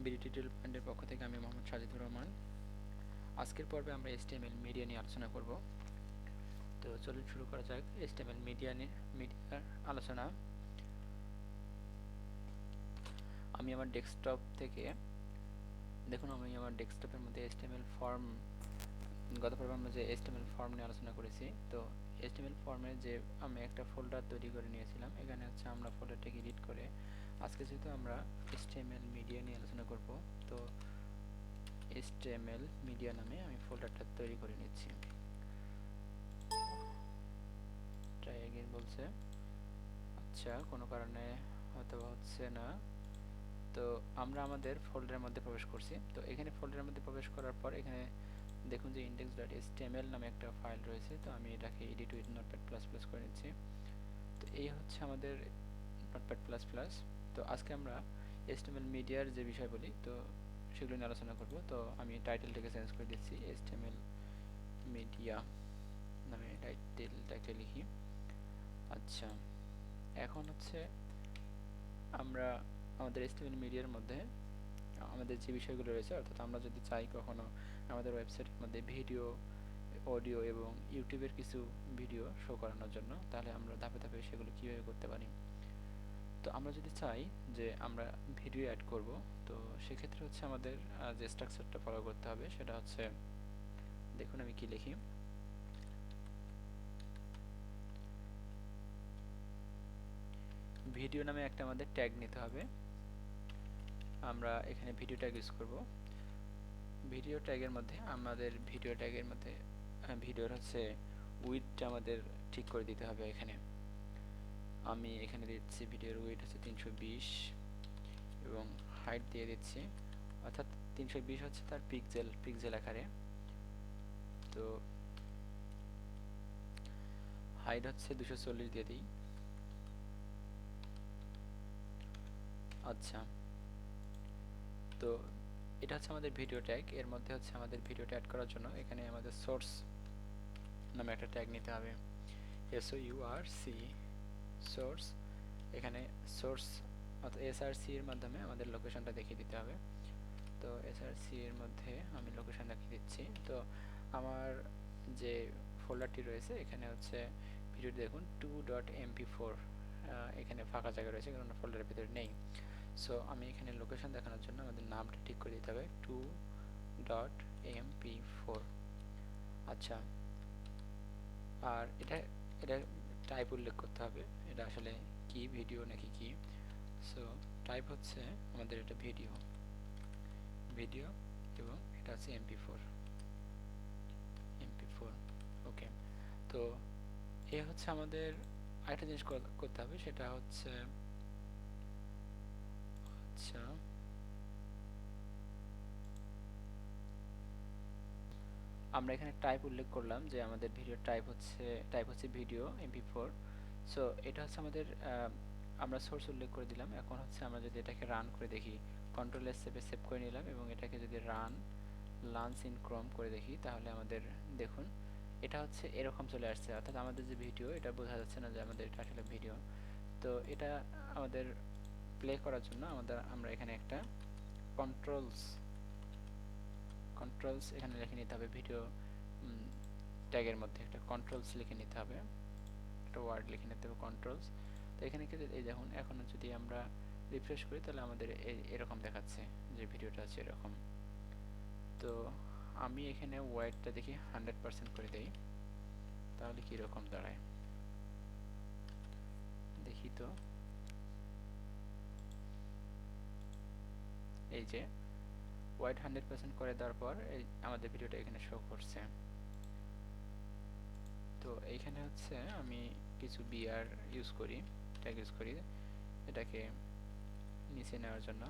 BDT ডেভেলপমেন্টের পক্ষ থেকে আমি মোহাম্মদ সাজিদুর রহমান। আজকের পর্বে আমরা HTML মিডিয়া নিয়ে আলোচনা করব। তো চলুন শুরু করা যাক HTML মিডিয়ার আলোচনা। আমি আমার ডেস্কটপ থেকে দেখুন, আমি আমার ডেস্কটপের মধ্যে HTML ফর্ম, গত পর্বে আমরা যে HTML ফর্ম নিয়ে আলোচনা করেছি, তো HTML ফর্মে যে আমি একটা ফোল্ডার তৈরি করে নিয়েছিলাম, এখানে হচ্ছে আমরা ফোল্ডারটাকে এডিট করে আজকে যেহেতু আমরা HTML মিডিয়া নিয়ে আলোচনা করব, তো HTML মিডিয়া নামে আমি ফোল্ডারটা তৈরি করে নিচ্ছি। ট্রাই এগেইন বলছে, আচ্ছা কোনো কারণে হয়তো হচ্ছে না। তো আমরা আমাদের ফোল্ডারের মধ্যে প্রবেশ করছি। তো এখানে ফোল্ডারের মধ্যে প্রবেশ করার পর এখানে দেখুন যে index.html নামে একটা ফাইল রয়েছে। তো আমি এটাকে এডিট উইথ নোটপ্যাড++ করে নিচ্ছি। তো এই হচ্ছে আমাদের নোটপ্যাড++। তো আজকে আমরা HTML মিডিয়ার যে বিষয় বলি, তো সেগুলো নিয়ে আলোচনা করব। তো আমি টাইটেলটাকে চেঞ্জ করে দিচ্ছি, HTML মিডিয়া নামে টাইটেল লিখি। আচ্ছা, এখন হচ্ছে আমরা আমাদের HTML মিডিয়ার মধ্যে আমাদের যে বিষয়গুলো রয়েছে, অর্থাৎ আমরা যদি চাই কখনো আমাদের ওয়েবসাইটের মধ্যে ভিডিও, অডিও এবং ইউটিউবের কিছু ভিডিও শো করানোর জন্য, তাহলে আমরা ধাপে ধাপে সেগুলো কীভাবে করতে পারি। তো আমরা যদি চাই যে আমরা ভিডিও অ্যাড করব, তো সেক্ষেত্রে হচ্ছে আমাদের যে স্ট্রাকচারটা ফলো করতে হবে সেটা হচ্ছে, দেখুন আমি কি লিখি, ভিডিও নামে একটা আমাদের ট্যাগ নিতে হবে। আমরা এখানে ভিডিও ট্যাগ ইউজ করব। ভিডিও ট্যাগের মধ্যে ভিডিওর হচ্ছে উইডথটা আমাদের ঠিক করে দিতে হবে। এখানে আমি এখানে দিচ্ছি ভিডিওর উইডথ হচ্ছে 320 এবং হাইট দিয়ে দিচ্ছি, অর্থাৎ 320 হচ্ছে তার পিক্সেল আকারে। তো হাইট হচ্ছে 240 দিয়ে দিই। আচ্ছা, তো এটা হচ্ছে আমাদের ভিডিও ট্যাগ। এর মধ্যে হচ্ছে আমাদের ভিডিওটা অ্যাড করার জন্য এখানে আমাদের সোর্স নামে একটা ট্যাগ নিতে হবে, SOURC, সোর্স। এখানে সোর্স অর্থাৎ SRC এর মাধ্যমে আমাদের লোকেশনটা দেখিয়ে দিতে হবে। তো SRC এর মধ্যে আমি লোকেশন দেখিয়ে দিচ্ছি। তো আমার যে ফোল্ডারটি রয়েছে এখানে হচ্ছে ভিডিওটি দেখুন 2.mp4, এখানে ফাঁকা জায়গা রয়েছে কারণ ফোল্ডারের ভিতরে নেই। সো আমি এখানে লোকেশন দেখানোর জন্য আমাদের নামটা ঠিক করে দিতে হবে 2.mp4। আচ্ছা, আর এটা এটা টাইপ উল্লেখ করতে হবে, এটা আসলে কি ভিডিও নাকি কি। সো টাইপ হচ্ছে আমাদের এটা ভিডিও এবং এটা হচ্ছে MP4। ওকে, তো এ হচ্ছে আমাদের আরেকটা জিনিস করতে হবে, সেটা হচ্ছে, আচ্ছা আমরা এখানে টাইপ উল্লেখ করলাম যে আমাদের ভিডিও টাইপ হচ্ছে ভিডিও MP4। সো এটা হচ্ছে আমাদের আমরা সোর্স উল্লেখ করে দিলাম। এখন হচ্ছে আমরা যদি এটাকে রান করে দেখি, কন্ট্রোল S সেভ করে নিলাম এবং এটাকে যদি লাঞ্চ ইন ক্রোম করে দেখি, তাহলে আমাদের দেখুন এটা হচ্ছে এরকম চলে আসছে, অর্থাৎ আমাদের যে ভিডিও এটা বোঝা যাচ্ছে না যে আমাদের এটা আসলে ভিডিও। তো এটা আমাদের প্লে করার জন্য আমরা এখানে একটা কন্ট্রোলস এখানে লিখে নিতে হবে। ভিডিও ট্যাগের মধ্যে একটা কন্ট্রোলস লিখে নিতে হবে, একটা ওয়ার্ড লিখে নিতে হবে কন্ট্রোলস। তো এখানে কিন্তু এই দেখুন, এখন যদি আমরা রিফ্রেশ করি তাহলে আমাদের এরকম দেখাচ্ছে যে ভিডিওটা আছে এরকম। তো আমি এখানে ওয়াইডটা দেখি 100% করে দেই, তাহলে কীরকম দাঁড়ায় দেখি। তো এই যে ওয়াইড 100% করে দেওয়ার পর এই আমাদের ভিডিওটা এখানে শো করছে। তো এইখানে হচ্ছে আমি কিছু বিআর ইউজ করি, ট্যাগ ইউজ করি এটাকে নিচে নেওয়ার জন্য।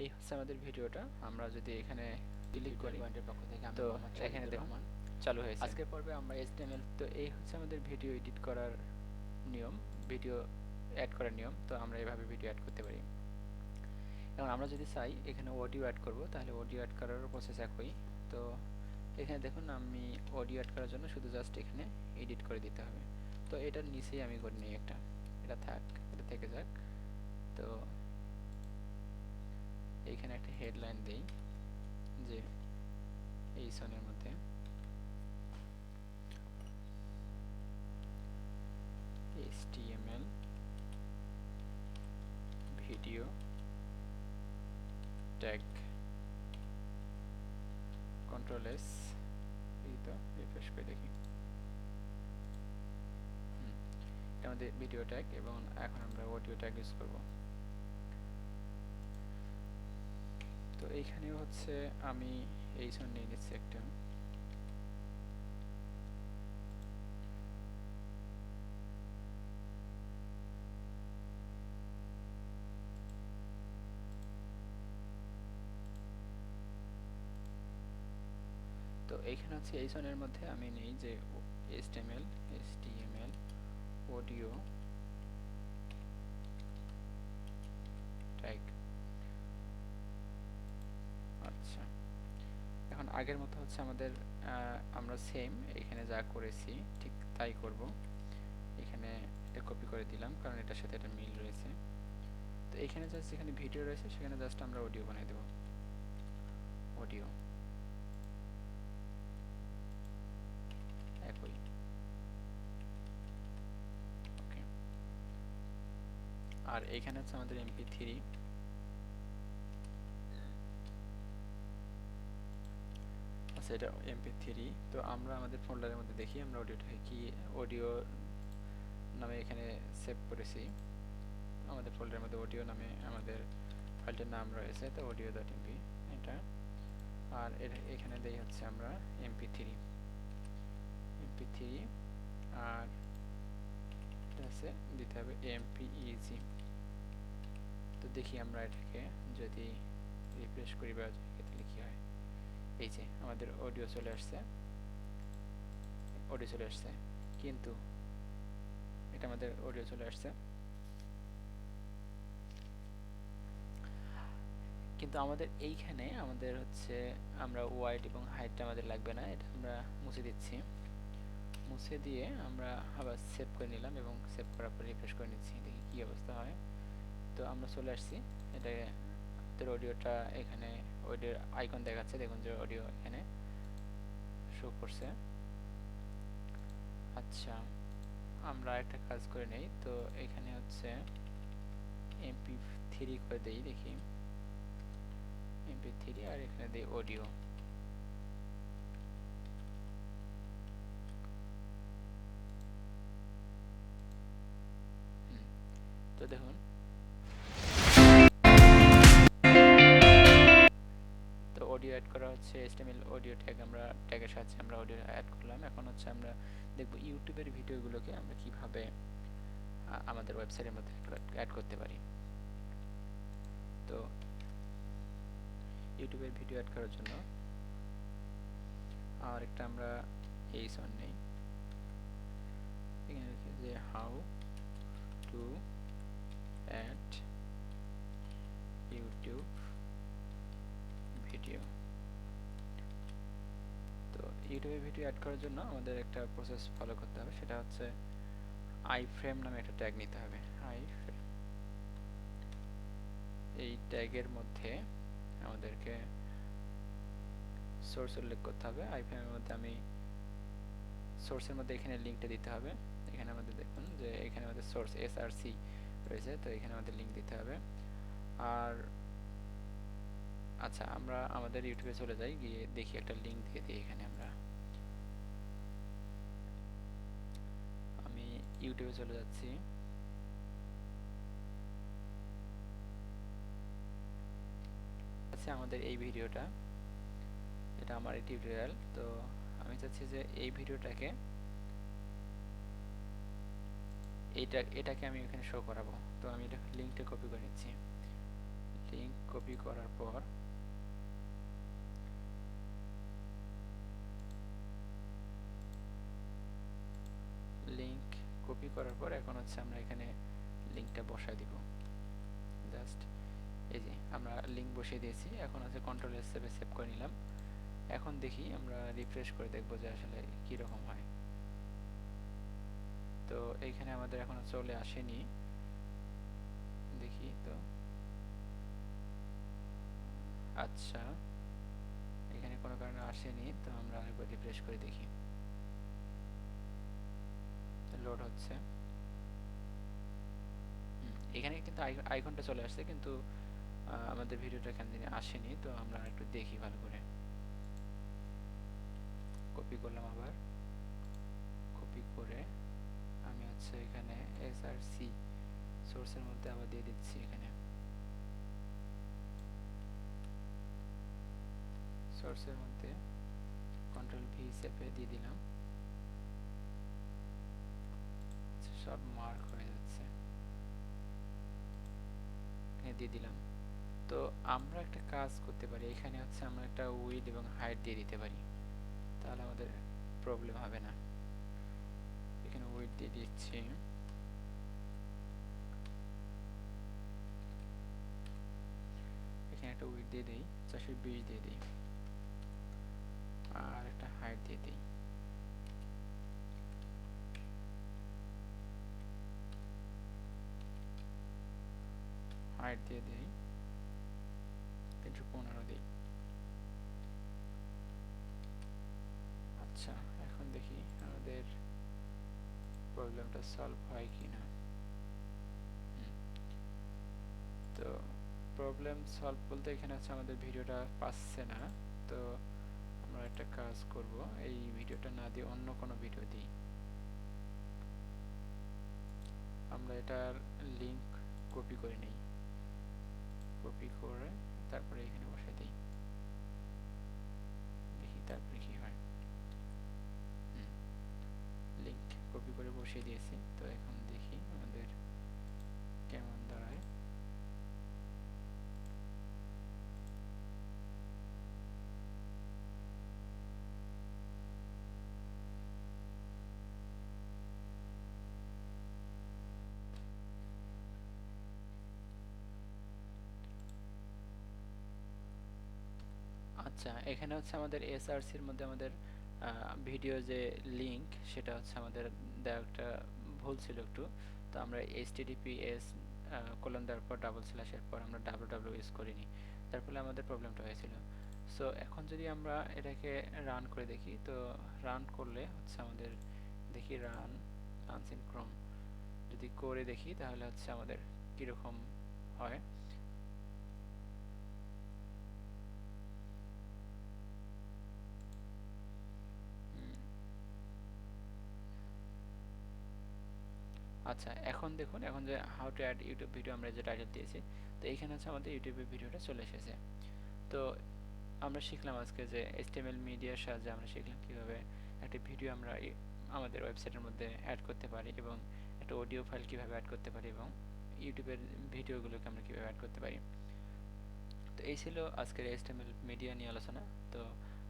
এই হচ্ছে আমাদের ভিডিওটা। আমরা যদি এখানে ক্লিক করি পয়েন্টের পক্ষ থেকে, তো এখানে দেখুন চালু হয়েছে। আজকের পর্বে আমরা HTML, তো এই হচ্ছে আমাদের ভিডিও এডিট করার নিয়ম, ভিডিও অ্যাড করার নিয়ম। তো আমরা এভাবে ভিডিও অ্যাড করতে পারি। এখন আমরা যদি চাই এখানে অডিও অ্যাড করব, তাহলে অডিও অ্যাড করার প্রসেস একই। তো এখানে দেখুন আমি অডিও অ্যাড করার জন্য শুধু জাস্ট এখানে এডিট করে দিতে হবে। তো এটার নিচেই আমি করে নিই একটা এটা থাক, এটা থেকে যাক। তো এইখানে একটা হেডলাইন দেই যে এই সনের মধ্যে HTML video tag, control S, এই তো রিফ্রেশ করে দেখি। এটা আমাদের ভিডিও ট্যাগ, এবং এখন আমরা অডিও ট্যাগ ইউজ করব। তো এইখানেও হচ্ছে আমি এই সন নিয়ে নিচ্ছি একটা। তো এইখানে হচ্ছে এই সনের মধ্যে আমি নেই যে HTML অডিও ট্যাগ। আচ্ছা, এখন আগের মতো হচ্ছে আমাদের আমরা সেম এখানে যা করেছি ঠিক তাই করব। এখানে এটা কপি করে দিলাম কারণ এটার সাথে এটা মিল রয়েছে। তো এখানে জাস্ট যেখানে ভিডিও রয়েছে সেখানে জাস্ট আমরা অডিও বানিয়ে দেব, অডিও একই। ওকে, আর এইখানে হচ্ছে আমাদের MP3। আচ্ছা, এটা MP3। তো আমরা আমাদের ফোল্ডারের মধ্যে দেখি আমরা অডিওটাকে কি অডিও নামে এখানে সেভ করেছি। আমাদের ফোল্ডারের মধ্যে অডিও নামে আমাদের ফাইলটার নাম রয়েছে, তো audio.mp এটা। আর এখানে দেই হচ্ছে আমরা MP3, আর এটা আছে দিতে হবে MPEG। তো দেখি আমরা এটাকে যদি রিফ্রেশ করি বা তাহলে কি হয়। এই যে আমাদের অডিও চলে আসছে, কিন্তু এটা আমাদের অডিও চলে আসছে, কিন্তু আমাদের এইখানে আমাদের হচ্ছে আমরা ওয়াইড এবং হাইটটা আমাদের লাগবে না, এটা আমরা মুছে দিচ্ছি। মুছে দিয়ে আমরা আবার সেভ করে নিলাম এবং সেভ করার পর রিফ্রেশ করে নিচ্ছি, দেখি কি অবস্থা হয়। তো আমরা চলে আসছি, এটা আমাদের অডিওটা এখানে অডিওর আইকন দেখাচ্ছে, দেখুন যে অডিও এখানে শো করছে। আচ্ছা, আমরা একটা কাজ করে নেই, তো এখানে হচ্ছে MP3 করে দেই, দেখি MP3, আর এখানে দেই অডিও। তো দেখুন, তো অডিও অ্যাড করা হচ্ছে, HTML অডিও ট্যাগ আমরা ট্যাগের সাহায্যে আমরা অডিও অ্যাড করলাম। এখন হচ্ছে আমরা দেখব ইউটিউবের ভিডিওগুলোকে আমরা কিভাবে আমাদের ওয়েবসাইটের মধ্যে অ্যাড করতে পারি। তো ইউটিউবের ভিডিও অ্যাড করার জন্য আর একটা আমরা এই সন নেই, এখানে লিখি যে how to add YouTube video. তো ইউটিউবে ভিডিও অ্যাড করার জন্য আমাদের একটা প্রসেস ফলো করতে হবে, সেটা হচ্ছে আইফ্রেম নামে একটা ট্যাগ নিতে হবে। আইফ্রেম, এই ট্যাগের মধ্যে আমাদেরকে সোর্স উল্লেখ করতে হবে। আইফ্রেমের মধ্যে আমি সোর্সের মধ্যে এখানে লিঙ্কটা দিতে হবে। এখানে আমাদের দেখুন যে এখানে আমাদের সোর্স SRC রয়েছে, তো এখানে আমাদের লিঙ্ক দিতে হবে। আর আচ্ছা, আমরা আমাদের ইউটিউবে চলে যাই, গিয়ে দেখি একটা লিঙ্ক দিয়ে দিই এখানে। আমি ইউটিউবে চলে যাচ্ছি। আচ্ছা, আমাদের এই ভিডিওটা, এটা আমার এই টিউটোরিয়াল। তো আমি চাচ্ছি যে এই ভিডিওটাকে এটাকে আমি এখানে শো করাবো। তো আমি এটা লিঙ্কটা কপি করে নিচ্ছি। লিঙ্ক কপি করার পর এখন হচ্ছে আমরা এখানে লিঙ্কটা বসায় দিব। জাস্ট এই যে আমরা লিঙ্ক বসিয়ে দিয়েছি। এখন হচ্ছে কন্ট্রোল এস সেভ করে নিলাম। এখন দেখি আমরা রিফ্রেশ করে দেখবো যে আসলে কি রকম হয়। তো এইখানে আমাদের এখনো চলে আসেনি, দেখি তো। আচ্ছা, এখানে কোনো কারণে আসেনি, তো আমরা আরেকবার রিফ্রেশ করে দেখি। লোড হচ্ছে। এখানে কিন্তু আইকনটা চলে আসছে, কিন্তু আমাদের ভিডিওটা এখানে আসেনি। তো আমরা একটু দেখি ভালো করে। কপি করলাম, আবার কপি করে আমি এখানে এসআরসি সোর্সের মধ্যে আবার দিয়ে দিচ্ছি। এখানে সোর্সের মধ্যে কন্ট্রোল ভি চেপে দিয়ে দিলাম। সব মার্ক হয়ে যাচ্ছে, এখানে দিয়ে দিলাম। তো আমরা একটা কাজ করতে পারি, এখানে আমরা একটা উইড এবং হাইট দিয়ে দিতে পারি, তাহলে আমাদের প্রবলেম হবে না। এখানে উইড দিয়ে দিচ্ছি, এখানে একটা উইড দিয়ে দিই 420 দিয়ে দিই, আর একটা হাইট দিয়ে দিই। হাইট দিয়ে দিই 315 দিই। আচ্ছা, এখন দেখি আমাদের প্রবলেমটা সলভ হয় কিনা। তো প্রবলেম সলভ বলতে এখানে আমাদের ভিডিওটা পাচ্ছে না। তো আমরা একটা কাজ করব, এই ভিডিওটা না দিয়ে অন্য কোনো ভিডিও দিই। আমরা এটার লিংক কপি করে নেই, কপি করে তারপরে এখানে বসাই দিই, দেখি তারপরে কি হয়। লিংক কপি করে বসিয়ে দিয়েছি। তো এখন দেখি আমাদের কেমন দাঁড়ায়। আচ্ছা, এখানে আমাদের এসআরসির মধ্যে আমাদের ভিডিও যে লিংক, সেটা আমাদের দেওয়া একটা ভুল ছিল একটু। তো আমরা https কোলন দেওয়ার পর ডাবল স্ল্যাশ এর পর আমরা www ইউজ করিনি, তার ফলে আমাদের প্রবলেমটা হয়েছিল। সো এখন যদি আমরা এটাকে রান করে দেখি, তো রান করলে আমাদের দেখি রানস ইন ক্রোম যদি করে দেখি, তাহলে আমাদের কীরকম হয়। আচ্ছা, এখন দেখুন, এখন যে how to add YouTube video আমরা যে টাইটেল দিয়েছি, তো এইখানে আমাদের ইউটিউবের ভিডিওটা চলে এসেছে। তো আমরা শিখলাম আজকে যে এইচটিএমএল মিডিয়ার সাহায্যে আমরা শিখলাম কীভাবে একটা ভিডিও আমরা আমাদের ওয়েবসাইটের মধ্যে অ্যাড করতে পারি, এবং একটা অডিও ফাইল কীভাবে অ্যাড করতে পারি, এবং ইউটিউবের ভিডিওগুলোকে আমরা কীভাবে অ্যাড করতে পারি। তো এই ছিল আজকের এইচটিএমএল মিডিয়া নিয়ে আলোচনা। তো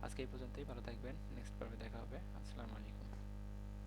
আজকে এই পর্যন্তই, ভালো থাকবেন, নেক্সট পর্বে দেখা হবে। আসসালামু আলাইকুম।